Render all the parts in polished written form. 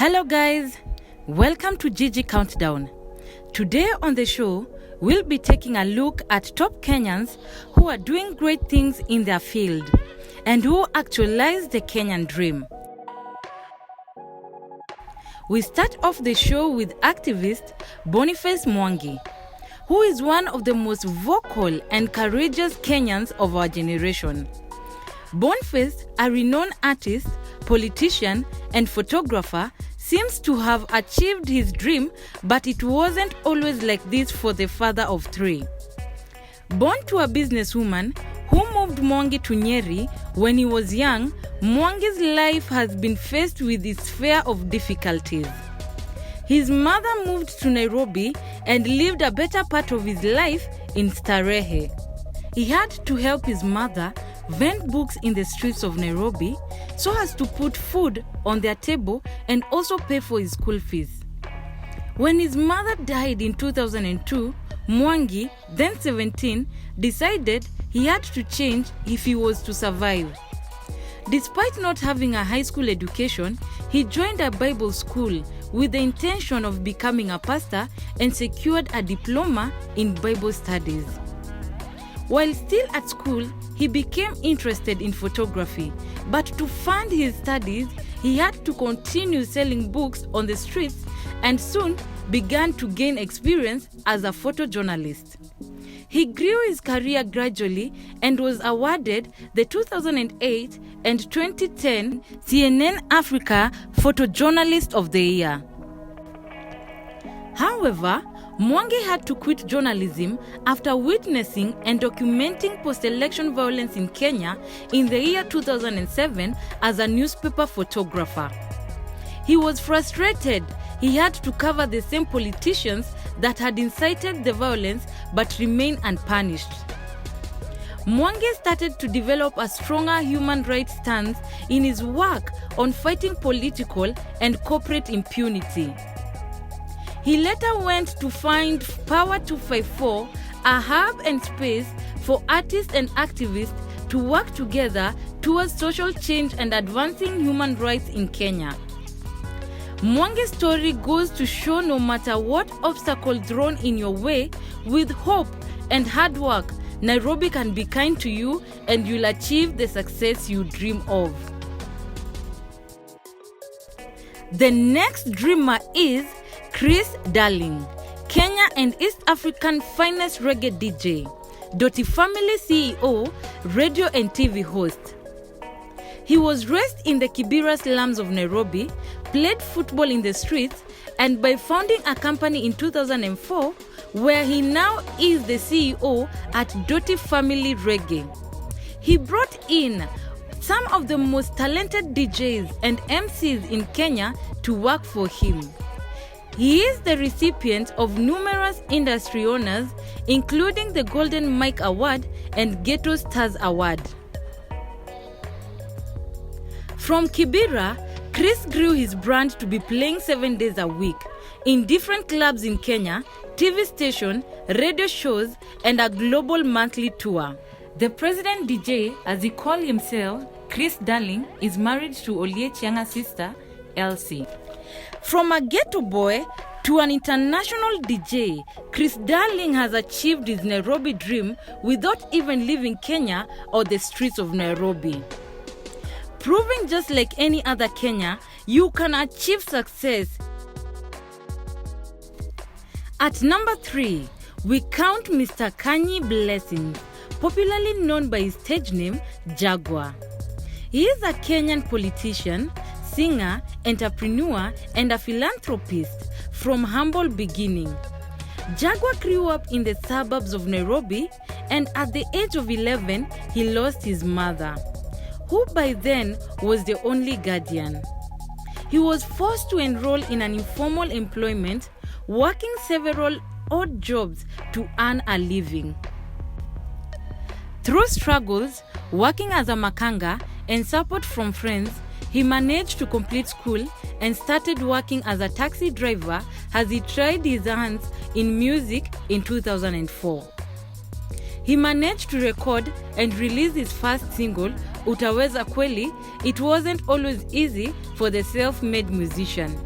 Hello guys, welcome to Gigi Countdown. Today on the show, we'll be taking a look at top Kenyans who are doing great things in their field and who actualize the Kenyan dream. We start off the show with activist Boniface Mwangi, who is one of the most vocal and courageous Kenyans of our generation. Boniface, a renowned artist, politician, and photographer, seems to have achieved his dream, but it wasn't always like this for the father of three. Born to a businesswoman who moved Mwangi to Nyeri when he was young, Mwangi's life has been faced with its fair of difficulties. His mother moved to Nairobi and lived a better part of his life in Starehe. He had to help his mother vend books in the streets of Nairobi so as to put food on their table and also pay for his school fees. When his mother died in 2002, Mwangi, then 17, decided he had to change if he was to survive. Despite not having a high school education, he joined a Bible school with the intention of becoming a pastor and secured a diploma in Bible studies. While still at school, he became interested in photography, but to fund his studies, he had to continue selling books on the streets and soon began to gain experience as a photojournalist. He grew his career gradually and was awarded the 2008 and 2010 CNN Africa Photojournalist of the Year. However, Mwangi had to quit journalism after witnessing and documenting post-election violence in Kenya in the year 2007 as a newspaper photographer. He was frustrated he had to cover the same politicians that had incited the violence but remained unpunished. Mwangi started to develop a stronger human rights stance in his work on fighting political and corporate impunity. He later went to found Power 254, a hub and space for artists and activists to work together towards social change and advancing human rights in Kenya. Mwangi's story goes to show no matter what obstacle thrown in your way, with hope and hard work, Nairobi can be kind to you and you'll achieve the success you dream of. The next dreamer is Chris Darling, Kenya and East African finest reggae DJ, Doti Family CEO, radio and TV host. He was raised in the Kibera slums of Nairobi, played football in the streets, and by founding a company in 2004, where he now is the CEO at Doti Family Reggae. He brought in some of the most talented DJs and MCs in Kenya to work for him. He is the recipient of numerous industry honors, including the Golden Mic Award and Ghetto Stars Award. From Kibera, Chris grew his brand to be playing 7 days a week in different clubs in Kenya, TV station, radio shows, and a global monthly tour. The president DJ, as he called himself, Chris Darling, is married to Oliech younger sister, Elsie. From a ghetto boy to an international DJ, Chris Darling has achieved his Nairobi dream without even leaving Kenya or the streets of Nairobi. Proving just like any other Kenya, you can achieve success. At number 3, we count Mr. Kanye Blessings, popularly known by his stage name, Jaguar. He is a Kenyan politician, singer, entrepreneur, and a philanthropist from humble beginning. Jaguar grew up in the suburbs of Nairobi, and at the age of 11, he lost his mother, who by then was the only guardian. He was forced to enroll in an informal employment, working several odd jobs to earn a living. Through struggles, working as a makanga, and support from friends, he managed to complete school and started working as a taxi driver as he tried his hands in music in 2004. He managed to record and release his first single, Utaweza Kweli. It wasn't always easy for the self-made musician.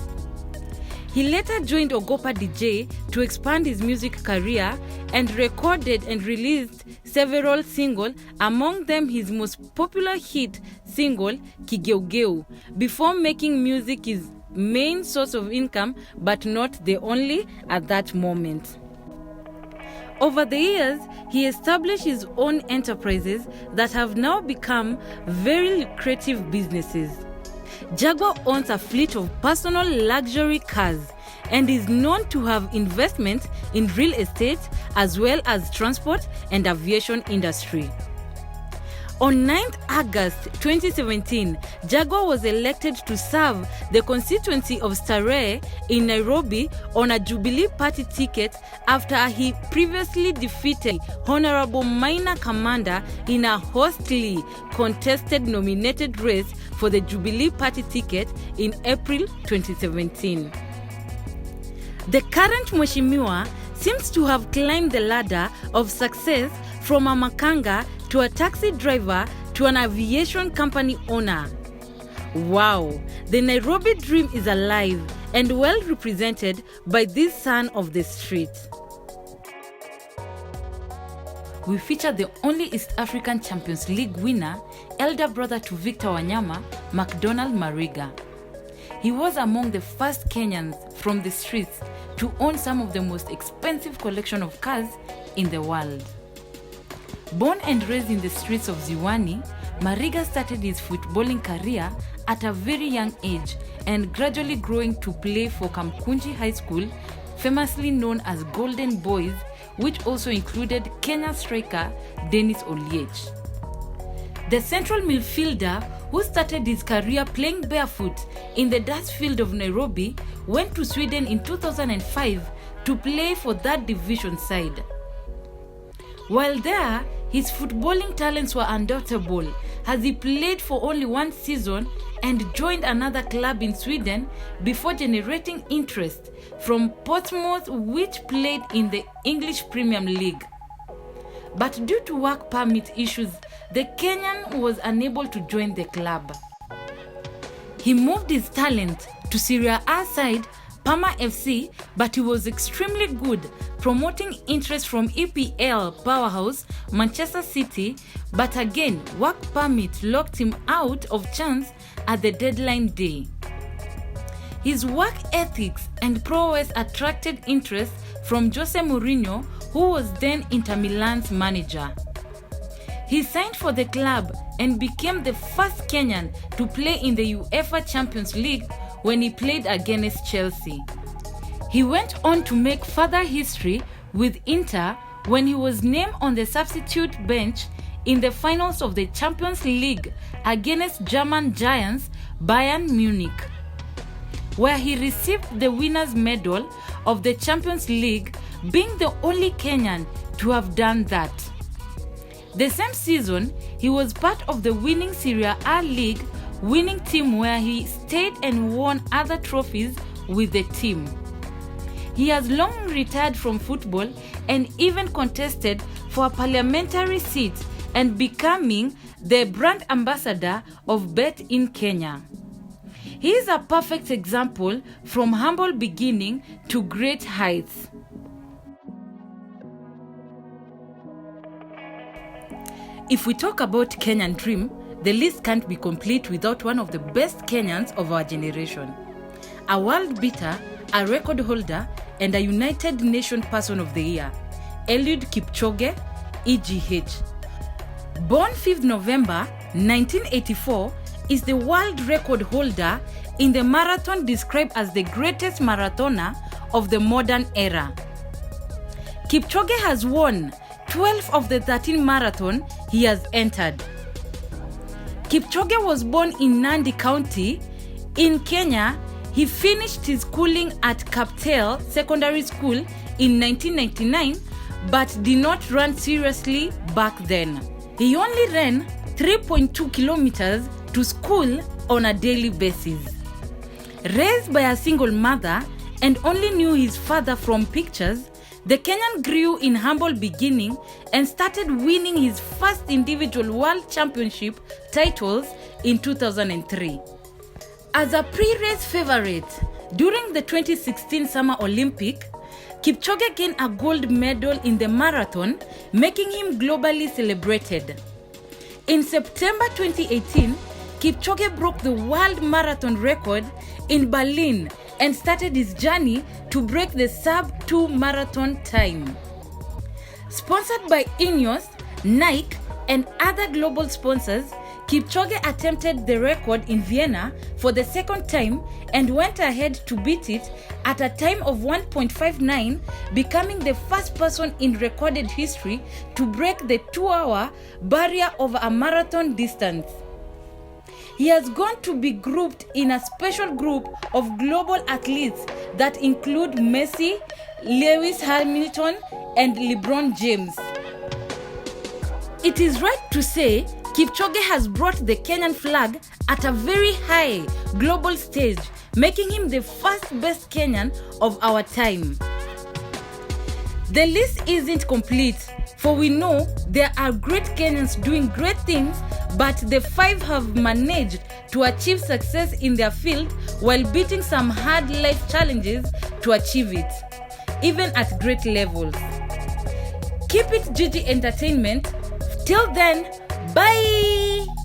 He later joined Ogopa DJ to expand his music career and recorded and released several singles, among them his most popular hit single, Kigeugeu, before making music his main source of income, but not the only at that moment. Over the years, he established his own enterprises that have now become very lucrative businesses. Jaguar owns a fleet of personal luxury cars and is known to have investments in real estate as well as transport and aviation industry. On 9th August 2017, Jaguar was elected to serve the constituency of Starehe in Nairobi on a Jubilee Party ticket after he previously defeated Honorable Maina Kamanda in a hotly contested nominated race for the Jubilee Party ticket in April 2017. The current Mheshimiwa seems to have climbed the ladder of success from a makanga to a taxi driver to an aviation company owner. Wow, the Nairobi dream is alive and well represented by this son of the street. We feature the only East African Champions League winner, elder brother to Victor Wanyama, McDonald Mariga. He was among the first Kenyans from the streets to own some of the most expensive collection of cars in the world. Born and raised in the streets of Ziwani, Mariga started his footballing career at a very young age and gradually growing to play for Kamkunji High School, famously known as Golden Boys, which also included Kenya striker Dennis Oliech. The central midfielder who started his career playing barefoot in the dust field of Nairobi went to Sweden in 2005 to play for that division side. While there, his footballing talents were undoubtable as he played for only one season and joined another club in Sweden before generating interest from Portsmouth, which played in the English Premier League. But due to work permit issues, the Kenyan was unable to join the club. He moved his talent to Serie A side Parma FC, but he was extremely good, promoting interest from EPL powerhouse Manchester City, but again, work permit locked him out of chance at the deadline day. His work ethics and prowess attracted interest from Jose Mourinho, who was then Inter Milan's manager. He signed for the club and became the first Kenyan to play in the UEFA Champions League when he played against Chelsea. He went on to make further history with Inter when he was named on the substitute bench in the finals of the Champions League against German giants Bayern Munich, where he received the winner's medal of the Champions League, being the only Kenyan to have done that. The same season, he was part of the winning Serie A league winning team where he stayed and won other trophies with the team. He has long retired from football and even contested for a parliamentary seat and becoming the brand ambassador of Bet in Kenya. He is a perfect example from humble beginning to great heights. If we talk about Kenyan dream, the list can't be complete without one of the best Kenyans of our generation. A world beater, a record holder, and a United Nations Person of the Year, Eliud Kipchoge, EGH. Born 5th November 1984, is the world record holder in the marathon described as the greatest marathoner of the modern era. Kipchoge has won 12 of the 13 marathon he has entered. Kipchoge was born in Nandi County. In Kenya, he finished his schooling at Kaptel Secondary School in 1999, but did not run seriously back then. He only ran 3.2 kilometers to school on a daily basis. Raised by a single mother and only knew his father from pictures, the Kenyan grew in humble beginning and started winning his first individual world championship titles in 2003. As a pre-race favorite, During the 2016 Summer Olympic, Kipchoge gained a gold medal in the marathon, making him globally celebrated. In September 2018, Kipchoge broke the world marathon record in Berlin and started his journey to break the sub-2 marathon time. Sponsored by Ineos, Nike, and other global sponsors, Kipchoge attempted the record in Vienna for the second time and went ahead to beat it at a time of 1.59, becoming the first person in recorded history to break the 2-hour barrier over a marathon distance. He has gone to be grouped in a special group of global athletes that include Messi, Lewis Hamilton, and LeBron James. It is right to say Kipchoge has brought the Kenyan flag at a very high global stage, making him the first best Kenyan of our time. The list isn't complete, for we know there are great Kenyans doing great things, but the 5 have managed to achieve success in their field while beating some hard life challenges to achieve it, even at great levels. Keep it GG Entertainment. Till then, bye!